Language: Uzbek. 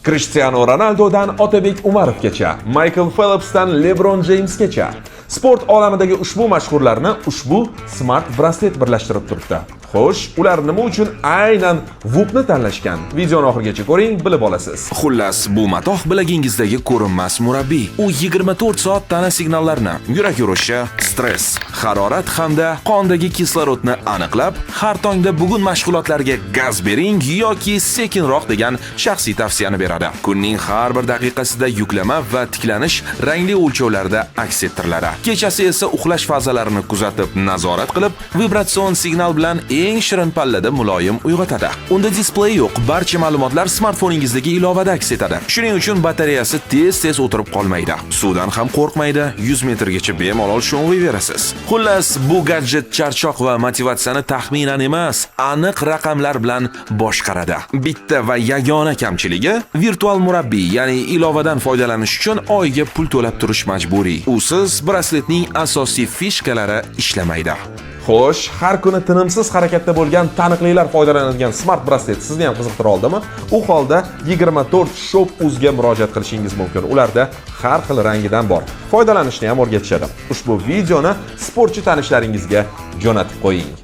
Cristiano Ronaldodan Otabek Umarovgacha, Michael Phelpsdan LeBron Jamesgacha sport olamidagi ushbu mashhurlarni ushbu smart braslet birlashtirib turibdi. Xo'sh, ular nima uchun aynan Whoop'ni tanlashgan? Videoni oxirigacha ko'ring, bilib olasiz. Xullas, bu matoh bilagingizdagi ko'rinmas murabbiy. U 24 soat tana signallarini, yurak yurishi, stress, harorat hamda qondagi kislorodni aniqlab, har tongda bugun mashg'ulotlarga gaz bering yoki sekinroq degan shaxsiy tavsiyani beradi. Kunning har bir daqiqasida yuklama va tiklanish rangli o'lchovlarda aks ettiriladi. Kechasi esa uxlash fazalarini kuzatib, nazorat qilib, vibratsion signal bilan eng shirin pallada muloyim uyg'otadi. Unda displey yo'q, barcha ma'lumotlar smartfoningizdagi ilovada aks etadi. Shuning uchun batareyasi tez-tez o'tirib qolmaydi. Suvdan ham qo'rqmaydi, 100 metrgacha bemalol sho'ng'iyverasiz. Xullas, bu gadjet charchoq va motivatsiyani taxminan emas, aniq raqamlar bilan boshqaradi. Bitta va yagona kamchiligi virtual murabbiy, ya'ni ilovadan foydalanish uchun oyiga pul to'lab turish majburiy. Usiz brasletning asosiy fishkalari ishlamaydi. Xo'sh, har kuni tinimsiz harakatda bo'lgan taniqlilar foydalanadigan smart braslet sizni ham qiziqtira oldimi? U holda 24 shop.uz ga murojaat qilishingiz mumkin. Ularda har xil rangidan bor. Foydalanishni ham o'rgatishadi. Ushbu videoni sportchi tanishlaringizga jo'natib qo'ying.